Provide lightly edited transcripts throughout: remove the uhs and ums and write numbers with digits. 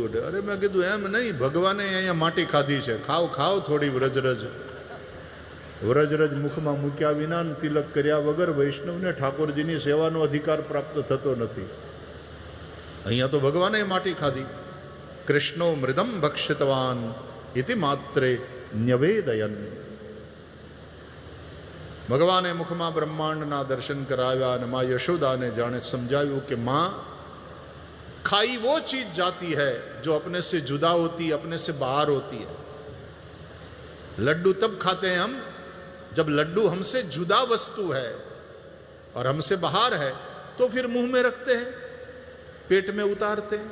ઉડે. અરે મેં કીધું એમ નહીં, ભગવાને અહીંયા માટી ખાધી છે, ખાવ ખાવ થોડી વ્રજરજ. વ્રજરજ મુખમાં મૂક્યા વિના તિલક કર્યા વગર વૈષ્ણવને ઠાકોરજીની સેવાનો અધિકાર પ્રાપ્ત થતો નથી. અહીંયા તો ભગવાને માટી ખાધી. કૃષ્ણો મૃદમ ભક્ષિતવાન ઇતિ માત્રે ન્યવેદયન. ભગવાને મુખમાં બ્રહ્માંડના દર્શન કરાવ્યા અને મા યશોદાને જાણે સમજાવ્યું કે माँ खाई वो चीज जाती है जो अपने से जुदा होती, अपने से बाहर होती है. लड्डू तब खाते हैं हम जब लड्डू हमसे जुदा वस्तु है और हमसे बाहर है, तो फिर मुंह में रखते हैं, पेट में उतारते हैं.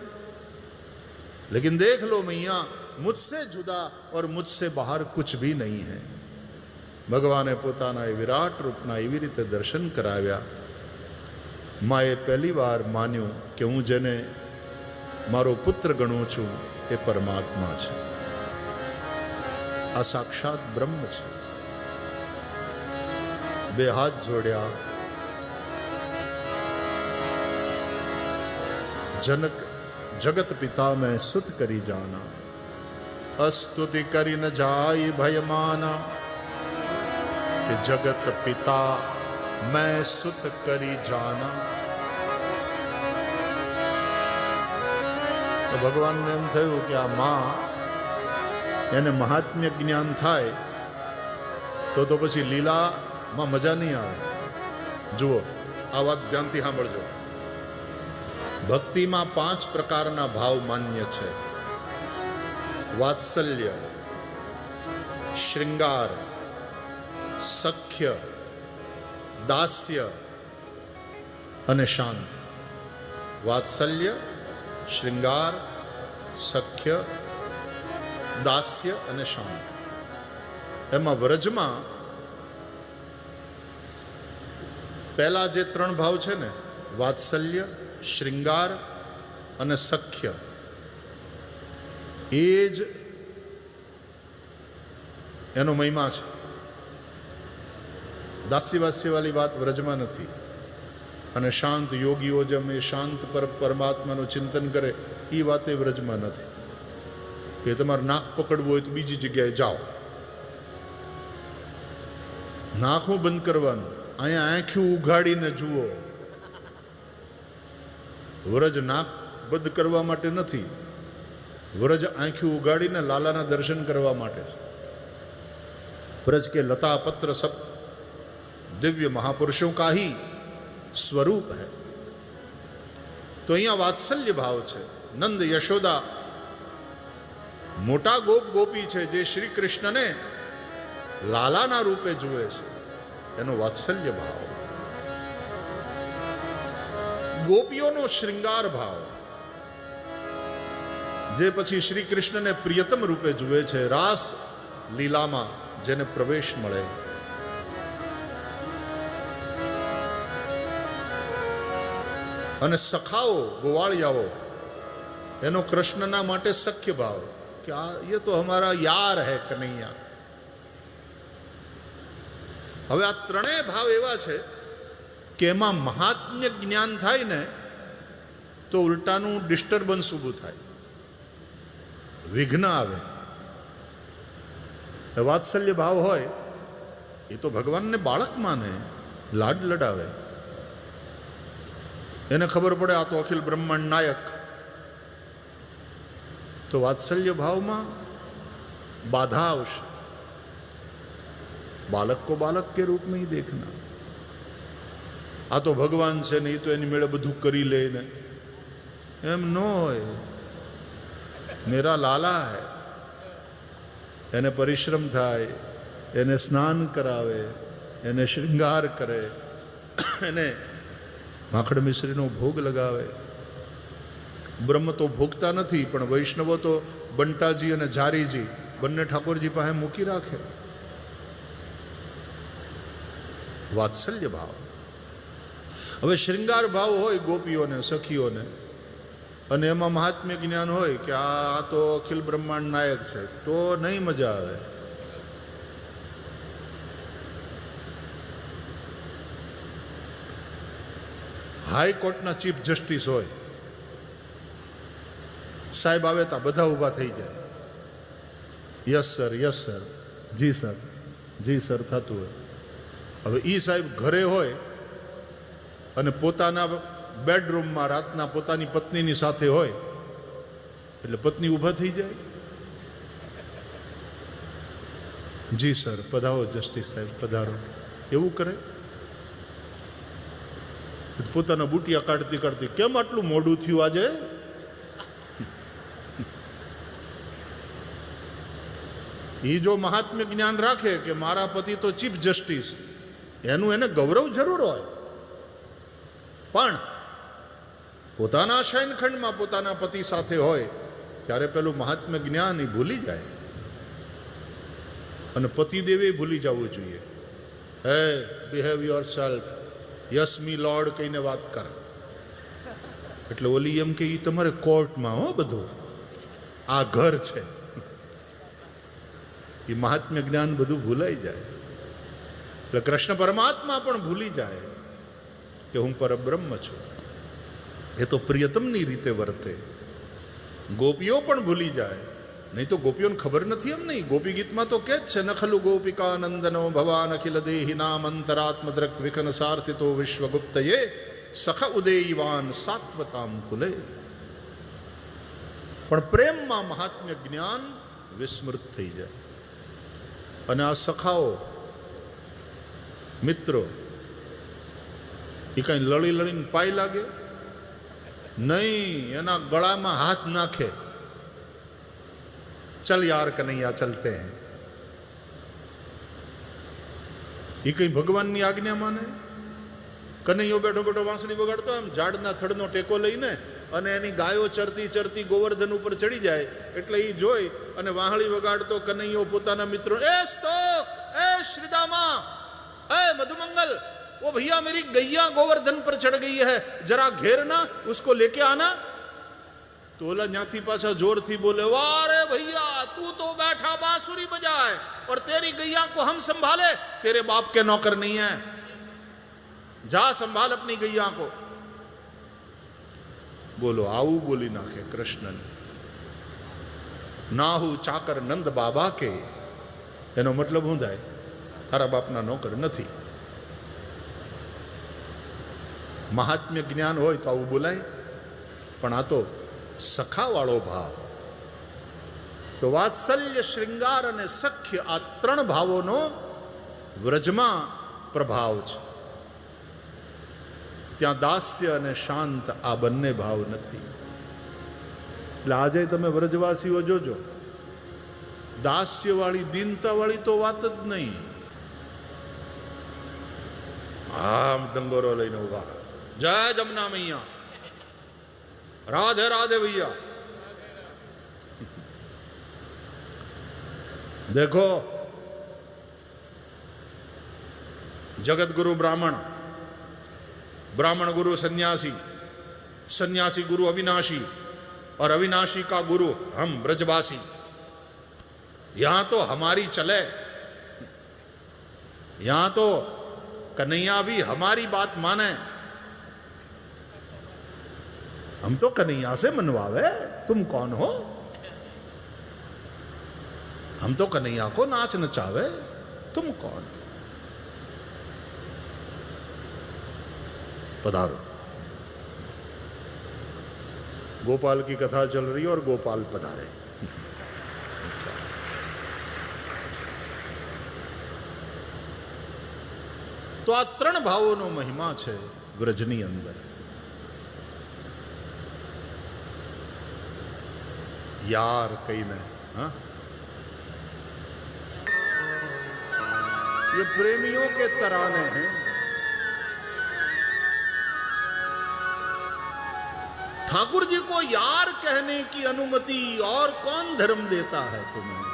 लेकिन देख लो मैया, मुझसे जुदा और मुझसे बाहर कुछ भी नहीं है. ભગવાને પોતાના એ વિરાટ રૂપના એવી રીતે દર્શન કરાવ્યા. માએ પહેલી વાર માન્યું કે હું જેને મારો પુત્ર ગણું છું એ પરમાત્મા છે, આ સાક્ષાત બ્રહ્મ છે. બે હાથ જોડ્યા. જનક જગત પિતા મેં સુત કરી જાના, અસ્તુતિ કરી ન જાય ભયમાના. કે જગત પિતા મેં સુત કરી જાના. તો ભગવાનને એમ થયું કે આ માં એને મહાત્મ્ય જ્ઞાન થાય તો પછી લીલામાં મજા નહીં આવે. જુઓ, આ વાત ધ્યાનથી સાંભળજો. ભક્તિમાં 5 પ્રકારના ભાવ માન્ય છે: વાત્સલ્ય, શૃંગાર, સખ્ય, દાસ્ય અને શાંત. વાત્સલ્ય, શૃંગાર, સખ્ય, દાસ્ય અને શાંત. એમાં વ્રજમાં પહેલા જે 3 ભાવ છે ને, વાત્સલ્ય, શૃંગાર અને સખ્ય, એ જ એનો મહિમા છે. દાસ્યવાસ્ય વાળી વાત વ્રજમાં નથી. અને શાંત યોગીઓ જેમ એ શાંત પરમાત્માનું ચિંતન કરે, એ વાત એ વ્રજમાં નથી. કે તમારે નાક પકડવું હોય તો બીજી જગ્યાએ જાઓ, નાખું બંધ કરવાનું. અહીંયા આંખ્યું ઉઘાડીને જુઓ. વ્રજ નાક બંધ કરવા માટે નથી, વ્રજ આંખ્યું ઉઘાડીને લાલાના દર્શન કરવા માટે છે. વ્રજ કે લતા પત્ર સબ दिव्य महापुरुषों का ही स्वरूप है. तो અહીંયા વાત્સલ્ય ભાવ છે. નંદ યશોદા મોટા ગોપી છે, જે શ્રી કૃષ્ણને લાલાના રૂપે જુએ છે, એનો વાત્સલ્ય ભાવ. ગોપીઓનો શૃંગાર ભાવ, જે પછી શ્રી કૃષ્ણને પ્રિયતમ રૂપે જુએ છે, રાસ લીલામાં જેને પ્રવેશ મળે. અને સખાઓ, ગોવાળિયાઓ, એનો કૃષ્ણના માટે સખ્ય ભાવ કે આ એ તો હમારા યાર હે કનૈયા. હવે આ 3 ભાવ એવા છે કે એમાં મહાત્મ્ય જ્ઞાન થાય ને તો ઉલટાનું ડિસ્ટર્બન્સ ઊભું થાય, વિઘ્ન આવે. વાત્સલ્ય ભાવ હોય એ તો ભગવાનને બાળક માને, લાડ લડાવે. એને ખબર પડે આ તો અખિલ બ્રહ્માંડ નાયક. તો વાત્સલ્ય ભાવમાં બાધા આવશે. બાલક કો બાલક કે રૂપ में ही देखना. આ તો ભગવાન છે ને, એ તો એની મેળે બધું કરી લે ને, એમ ન હોય. મેરા લાલા હૈ, એને પરિશ્રમ થાય, એને સ્નાન કરાવે, એને શૃંગાર કરે, એને માખણ મિશ્રીનો ભોગ લગાવે. બ્રહ્મ તો ભોગતા નથી, પણ વૈષ્ણવો તો બંટાજી અને જારીજી બંને ઠાકોરજી પાસે મૂકી રાખે. વાત્સલ્ય ભાવ. હવે શૃંગાર ભાવ હોય ગોપીઓને, સખીઓને, અને એમાં મહાત્મ્ય જ્ઞાન હોય કે આ તો અખિલ બ્રહ્માંડ નાયક છે, તો નહીં મજા આવે. હાઈકોર્ટના ચીફ જસ્ટિસ હોય, સાહેબ આવે તો બધા ઊભા થઈ જાય. યસ સર, યસ સર, જી સર, જી સર થતું હોય. હવે એ સાહેબ ઘરે હોય અને પોતાના બેડરૂમમાં રાતના પોતાની પત્નીની સાથે હોય એટલે પત્ની ઊભા થઈ જાય. જી સર, પધારો જસ્ટિસ સાહેબ, પધારો. એવું કરે. પોતાના બુટિયા કાઢતી કાઢતી, કેમ આટલું મોડું થયું આજે? એ જો મહાત્મ્ય જ્ઞાન રાખે કે મારા પતિ તો ચીફ જસ્ટિસ, એનું એને ગૌરવ જરૂર હોય, પણ પોતાના શયનખંડમાં પોતાના પતિ સાથે હોય ત્યારે પેલું મહાત્મ્ય જ્ઞાન એ ભૂલી જાય. અને પતિદેવે ભૂલી જવું જોઈએ. હે, behave your self, yes me lord કહીને વાત કરે. એટલે ઓલી એમ કે એ તમારે કોર્ટમાં હો, બધું આ ઘર છે. એ મહાત્મ્ય જ્ઞાન બધું ભૂલાઈ જાય. એટલે કૃષ્ણ પરમાત્મા પણ ભૂલી જાય કે હું પરબ્રહ્મ છું. એ તો પ્રિયતમની રીતે વર્તે. ગોપીઓ પણ ભૂલી જાય. નહીં તો ગોપીઓને ખબર નથી એમ નહીં. ગોપી ગીતમાં તો કે જ છે, નખલુ ગોપિકા નંદનો ભવાન અખિલ દેહી નામ અંતરાત્મ દ્રક વિકન સાર્થિતો વિશ્વગુપ્તયે સખ ઉદયવાન સાત્વતામ કુલે. પણ પ્રેમમાં મહાત્મ્ય જ્ઞાન વિસ્મૃત થઈ જાય. અને આ સખાઓ મિત્રો એ કઈ લડી લડીને પાય લાગે નહીં, એના ગળામાં હાથ નાખે. ચલ યાર કનૈયા ચલતે હૈ. એ કઈ ભગવાનની આજ્ઞા માને? કનૈયો બેઠો બેઠો વાંસળી વગાડતો એમ ઝાડના થડનો ટેકો લઈને, અને એની ગાયો ચરતી ચરતી ગોવર્ધન ઉપર ચડી જાય એટલે એ જોઈ અને વાહળી વગાડતો કનૈયો પોતાના મિત્રો, એ સ્તોક, એ શ્રીદામા, એ મધુમંગલ, वो भैया मेरी गैया गोवर्धन पर चढ़ गई है, जरा घेरना, उसको लेके आना. तो ओला न्याथी पाछा जोर थी बोले, वाह रे भैया, तू तो बैठा बांसुरी बजाए और तेरी गैया को हम संभाले, तेरे बाप के नौकर नहीं है, जा संभाल अपनी गैया को. बोलो आऊ बोली नाखे कृष्ण ने. नाहू चाकर नंद बाबा के, एनो मतलब હું થાય? તારા બાપના નોકર નથી. મહાત્મ્ય જ્ઞાન હોય તો આવું બોલાય, પણ આ તો સખાવાળો ભાવ. તો વાત્સલ્ય, શૃંગાર અને સખ્ય આ ત્રણ ભાવોનો વ્રજમાં પ્રભાવ છે. ત્યાં દાસ્ય અને શાંત આ બંને ભાવ નથી. એટલે આજે તમે વ્રજવાસીઓ જોજો, દાસ્યવાળી દીનતાવાળી તો વાત જ નહીં. આમ ડંગોરો લઈને ઉભા, જય જમના મૈયા, રાધે રાધે ભૈયા. देखो जगत गुरु ब्राह्मण, ब्राह्मण गुरु सन्यासी, सन्यासी गुरु अविनाशी और अविनाशी का गुरु हम ब्रजवासी. यहां तो हमारी चले, यहां तो कन्हैया भी हमारी बात माने. हम तो कन्हैया से मनवावे, तुम कौन हो? हम तो कन्हैया को नाच नचावे, तुम कौन? पधारो. गोपाल की कथा चल रही है और गोपाल पधारे. तो आ त्रण भावों महिमा है व्रजनी अंदर. यार कई ने, हाँ, ये प्रेमियों के तराने हैं. ठाकुर जी को यार कहने की अनुमति और कौन धर्म देता है तुम्हें?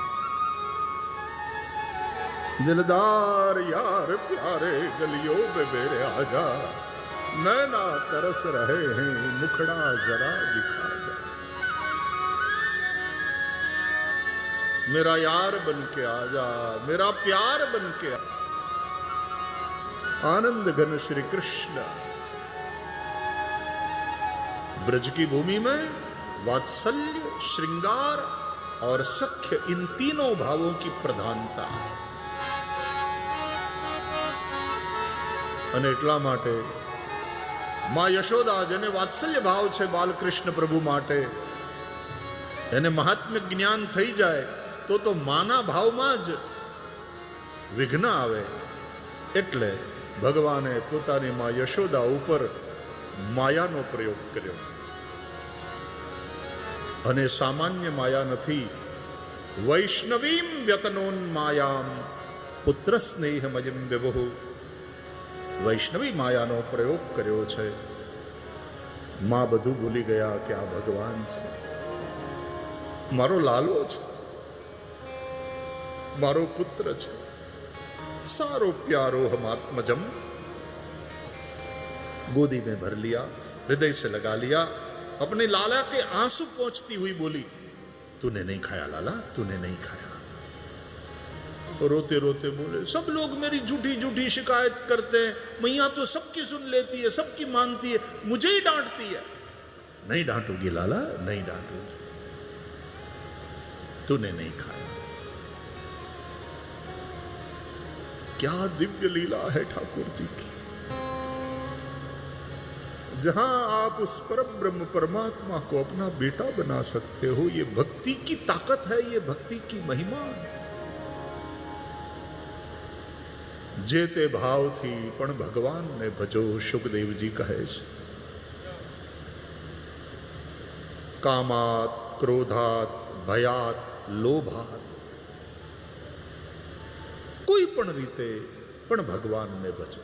दिलदार यार प्यारे गलियों में मेरे आजा, नैना तरस रहे हैं, मुखड़ा जरा दिखा जा. मेरा यार बन के आजा, मेरा प्यार बन के आ. आनंद घन श्री कृष्ण. ब्रज की भूमि में वात्सल्य, श्रृंगार और सख्य, इन तीनों भावों की प्रधानता है। અને એટલા માટે માં યશોદા, જેને વાત્સલ્ય ભાવ છે બાલકૃષ્ણ પ્રભુ માટે, એને મહાત્મ્ય જ્ઞાન થઈ જાય તો માના ભાવમાં જ વિઘ્ન આવે. એટલે ભગવાને પોતાની માં યશોદા ઉપર માયાનો પ્રયોગ કર્યો. અને સામાન્ય માયા નથી. વૈષ્ણવીમ વ્યતનોન માયામ પુત્ર સ્નેહમયમ વ્યવહુ. વૈષ્ણવી માયાનો પ્રયોગ કર્યો છે. માં બધું ભૂલી ગયા કે આ ભગવાન છે, મારો લાલો છે, મારો પુત્ર છે, सारो प्यारो हम आत्मजम. गोदी में भर लिया, हृदय से लगा लिया, अपने लाला के आंसू पहुंचती हुई बोली, तूने नहीं खाया लाला, तूने नहीं खाया. रोते रोते बोले, सब लोग मेरी झूठी झूठी शिकायत करते हैं, मैया तो सबकी सुन लेती है, सबकी मानती है, मुझे ही डांटती है. नहीं डांटूगी लाला, नहीं डांटूगी, तूने नहीं खाया. क्या दिव्य लीला है ठाकुर जी की. जहां आप उस परम ब्रह्म परमात्मा को अपना बेटा बना सकते हो, ये भक्ति की ताकत है, ये भक्ति की महिमा है. जे ते भाव थी पण भगवान ने भजो, सुखदेव जी કહે છે. कामात, क्रोधात, भयात, लोभात, કોઈ પણ રીતે પણ ભગવાનને ભજો.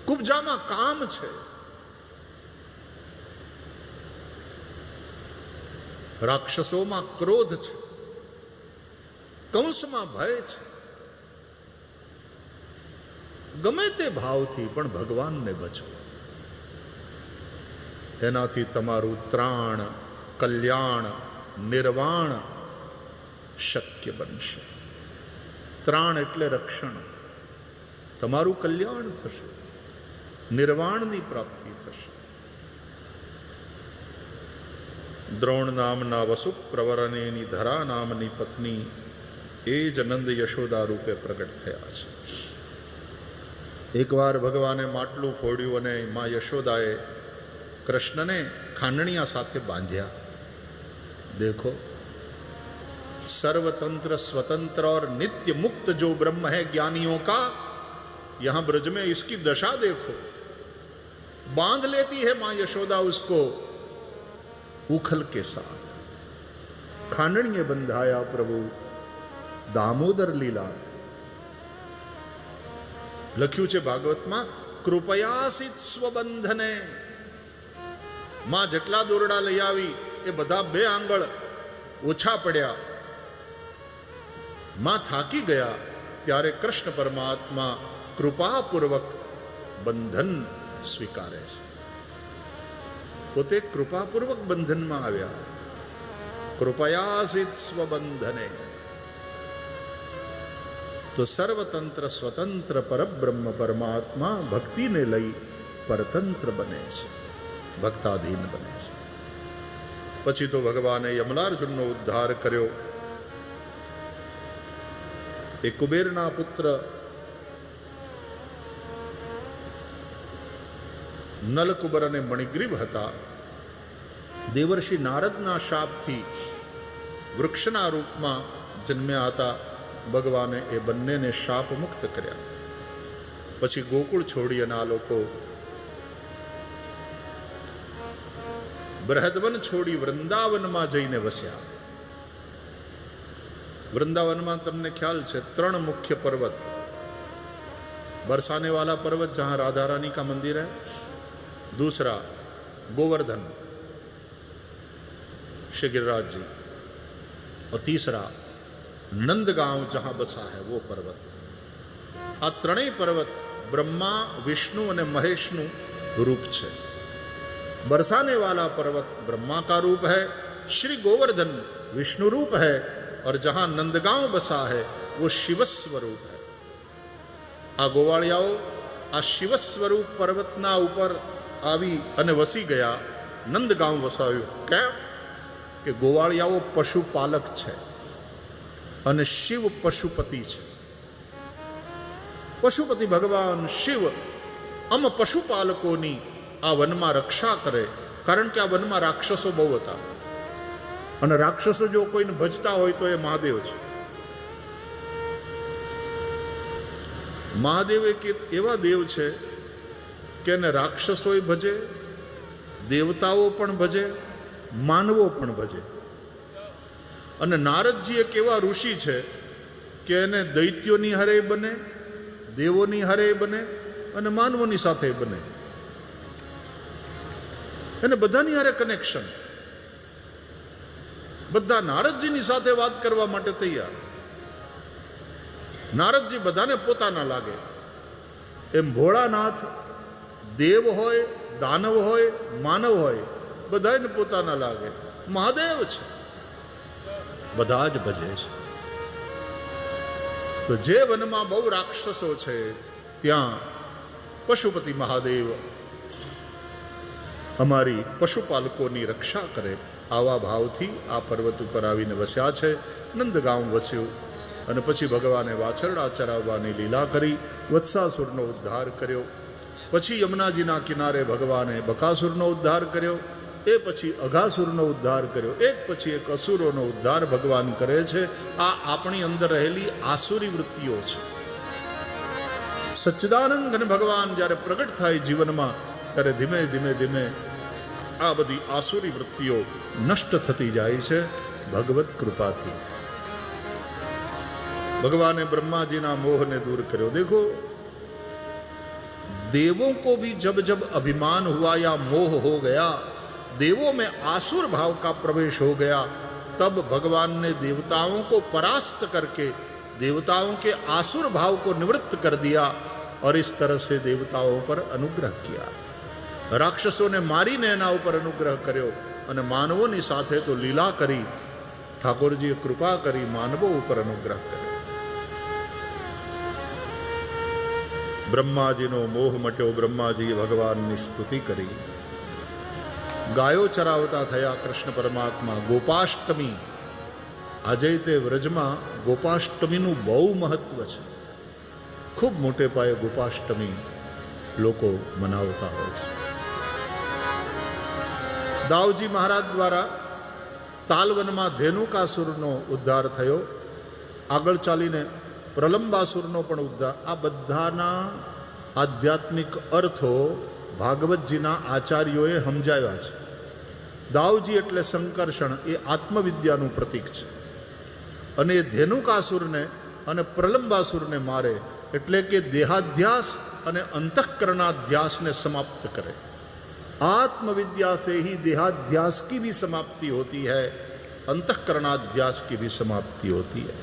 કુબજામાં કામ છે, રાક્ષસોમાં ક્રોધ છે, કંસમાં ભય છે. ગમે તે ભાવથી પણ ભગવાનને ભજો. એનાથી તમારું ત્રાણ, કલ્યાણ, નિર્વાણ શક્ય બનશે. ત્રાણ એટલે રક્ષણ, તમારું કલ્યાણ થશે, નિર્વાણની પ્રાપ્તિ થશે. દ્રોણ નામના વસુ પ્રવરનેની ધરા નામની પત્ની એ જ નંદ યશોદા રૂપે પ્રગટ થયા છે. એકવાર ભગવાને માટલું ફોડ્યું અને માં યશોદાએ કૃષ્ણને ખાંડણીયા સાથે બાંધ્યા. देखो, सर्वतंत्र स्वतंत्र और नित्य मुक्त जो ब्रह्म है ज्ञानियों का, यहां ब्रज में इसकी दशा देखो. बांध लेती है मां यशोदा उसको उखल के साथ. खांडणीए बंधाया प्रभु, दामोदर लीला. લખ્યું છે ભાગવતમાં, કૃપયાસિત સ્વબંધને. માં જેટલા દોરડા લઈ આવી એ બધા 2 આંગળ ઓછા પડ્યા. માં થાકી ગયા ત્યારે કૃષ્ણ પરમાત્મા કૃપાપૂર્વક બંધન સ્વીકારે છે. પોતે કૃપાપૂર્વક બંધનમાં આવ્યા. કૃપયાસિત સ્વબંધને. તો સર્વતંત્ર સ્વતંત્ર પરબ્રહ્મ પરમાત્મા ભક્તિને લઈ પરતંત્ર બને છે, ભક્તાધીન બને છે. પછી તો ભગવાને યમલાર્જુનનો ઉદ્ધાર કર્યો. એ કુબેરના પુત્ર નલકુબર અને મણિગ્રીવ હતા. દેવર્ષિ નારદના શાપથી વૃક્ષના રૂપમાં જન્મ્યા હતા. ભગવાને એ બંનેને શાપ મુક્ત કર્યા. પછી ગોકુળ છોડી અને આ લોકો બૃહદવન છોડી વૃંદાવનમાં જઈને વસ્યા. વૃંદાવનમાં તમને ખ્યાલ છે 3 મુખ્ય પર્વત. बरसाने वाला पर्वत जहाँ राधा रानी का मंदिर है, दूसरा गोवर्धन श्री गिरिराज जी, और तीसरा नंदगांव जहाँ बसा है वो पर्वत. आ त्रणेय पर्वत ब्रह्मा विष्णु और महेशनु रूप है. बरसाने वाला पर्वत ब्रह्मा का रूप है, श्री गोवर्धन विष्णु रूप है, और जहाँ नंदगांव बसा है वो शिव स्वरूप है. आ गोवाड़ियाओ आ शिव स्वरूप पर्वतना ऊपर आवी अने वसी गया, नंदगांव वसाव्યું. કેમ? કે ગોવાળિયાઓ પશુપાલક છે અને શિવ પશુપતિ છે. પશુપતિ ભગવાન શિવ પશુપાલકોની આ વનમાં રક્ષા કરે, કારણ કે આ વનમાં રાક્ષસો બહુ હતા અને રાક્ષસો જો કોઈને ભજતા હોય તો એ મહાદેવ છે. મહાદેવ એક એવા દેવ છે કે એને રાક્ષસોય ભજે, દેવતાઓ પણ ભજે, માનવો પણ ભજે. અને નારદજી એક એવા ઋષિ છે કે એને દૈત્યોની હારે બને, દેવોની હારે બને અને માનવોની સાથે બને. એને બધાની હારે કનેક્શન. બધા નારદજીની સાથે વાત કરવા માટે તૈયાર. નારદજી બધાને પોતાના લાગે. એમ ભોળાનાથ દેવ હોય, દાનવ હોય, માનવ હોય, બધાને પોતાના લાગે. મહાદેવ છે, બધા જ ભજે છે. તો જે વનમાં બહુ રાક્ષસો છે ત્યાં પશુપતિ મહાદેવ અમારી પશુપાલકોની રક્ષા કરે. આવા ભાવથી આ પર્વત ઉપર આવીને વસ્યા છે. નંદગામ વસ્યું અને પછી ભગવાને વાછરડા ચરાવવાની લીલા કરી, વત્સાસુરનો ઉદ્ધાર કર્યો. પછી યમુનાજીના કિનારે ભગવાને બકાસુરનો ઉદ્ધાર કર્યો. એ પછી અઘાસુરનો ઉદ્ધાર કર્યો. એક પછી એક અસુરોનો ઉદ્ધાર ભગવાન કરે છે. આ આપણી અંદર રહેલી આસુરી વૃત્તિઓ છે. સચ્ચિદાનંદ ઘન ભગવાન જ્યારે પ્રગટ થાય જીવનમાં, ત્યારે ધીમે ધીમે ધીમે આ બધી આસુરી વૃત્તિઓ નષ્ટ થતી જાય છે ભગવત કૃપાથી. भगवान ने ब्रह्मा जी ना मोह ने दूर करो. देखो, देवों को भी जब जब अभिमान हुआ या मोह हो गया, देवों में आसुर भाव का प्रवेश हो गया, तब भगवान ने देवताओं को परास्त करके देवताओं के आसुर भाव को निवृत्त कर दिया और इस तरह से देवताओं पर अनुग्रह किया. राक्षसों ने मारी ने एना ऊपर अनुग्रह कर्यो અને માનવોની સાથે તો લીલા કરી. ઠાકોરજીએ કૃપા કરી, માનવો ઉપર અનુગ્રહ કર્યો. બ્રહ્માજીનો મોહ મટ્યો. બ્રહ્માજીએ ભગવાનની સ્તુતિ કરી. ગાયો ચરાવતા થયા કૃષ્ણ પરમાત્મા. ગોપાષ્ટમી, આજે તે વ્રજમાં ગોપાષ્ટમીનું બહુ મહત્વ છે. ખૂબ મોટે પાયે ગોપાષ્ટમી લોકો મનાવતા હોય છે. દાઉજી મહારાજ દ્વારા તાલવનમાં ધેનુકાસુરનો ઉદ્ધાર થયો. આગળ ચાલીને પ્રલંબાસુરનો પણ ઉદ્ધાર. આ બધાના આધ્યાત્મિક અર્થો ભાગવતજીના આચાર્યોએ સમજાવ્યા છે. દાઉજી એટલે સંકર્ષણ, એ આત્મવિદ્યાનું પ્રતીક છે. અને એ ધેનુકાસુરને અને પ્રલંબાસુરને મારે એટલે કે દેહાધ્યાસ અને અંતઃકરણાધ્યાસને સમાપ્ત કરે. आत्मविद्या से ही देहाध्यास की भी समाप्ति होती है, अंतःकरणाध्यास की भी समाप्ति होती है.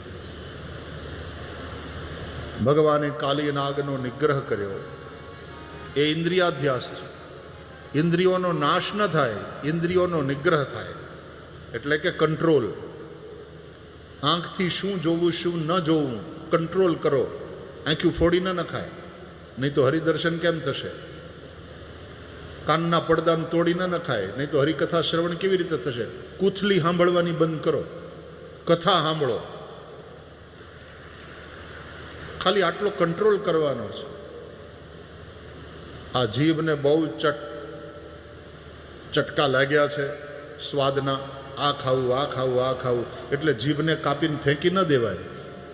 भगवाने काली नागनो निग्रह કર્યો. એ ઇન્દ્રિયાધ્યાસ છે. ઇન્દ્રિયોનો નાશ ન થાય, ઇન્દ્રિયોનો નિગ્રહ થાય, એટલે કે કંટ્રોલ. આંખથી શું જોવું શું ન જોવું કંટ્રોલ કરો. આંખ્યું ફોડી ન નખાય, નહીં તો હરિદર્શન કેમ થશે? કાનના પડદાને તોડી ન નખાય, નહીં તો હરિકથા શ્રવણ કેવી રીતે થશે? કૂથલી સાંભળવાની બંધ કરો, કથા સાંભળો. ખાલી આટલો કંટ્રોલ કરવાનો છે. આ જીભને બહુ ચટકા લાગ્યા છે સ્વાદના. આ ખાવું, આ ખાવું, આ ખાવું, એટલે જીભને કાપીને ફેંકી ન દેવાય,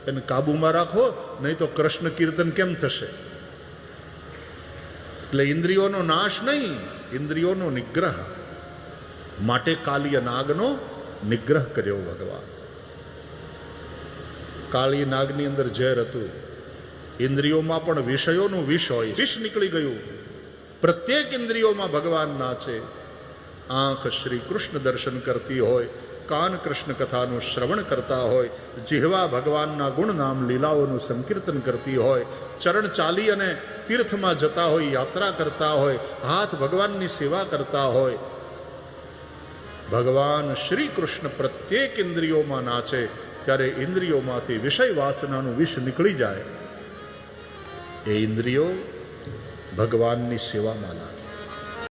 એને કાબૂમાં રાખો, નહીં તો કૃષ્ણ કીર્તન કેમ થશે? એટલે ઇન્દ્રિયોનો નાશ નહીં, ઇન્દ્રિયોનો નિગ્રહ. માટે કાલિય નાગનો નિગ્રહ કર્યો ભગવાન. કાળી નાગની અંદર ઝેર હતું. ઇન્દ્રિયોમાં પણ વિષયોનું વિષ હોય, વિષ નીકળી ગયું. પ્રત્યેક ઇન્દ્રિયોમાં ભગવાન નાચે. આંખ શ્રી કૃષ્ણ દર્શન કરતી હોય, કાન કૃષ્ણ કથાનું શ્રવણ કરતા હોય, જીહવા ભગવાનના ગુણ નામ લીલાઓનું સંકીર્તન કરતી હોય, ચરણ ચાલી અને તીર્થમાં જતા હોય, યાત્રા કરતા હોય, હાથ ભગવાનની સેવા કરતા હોય. ભગવાન શ્રી કૃષ્ણ પ્રત્યેક ઇન્દ્રિયોમાં નાચે, ત્યારે ઇન્દ્રિયોમાંથી વિષય વાસનાનું વિષ નીકળી જાય. એ ઇન્દ્રિયો ભગવાનની સેવામાં લાગે.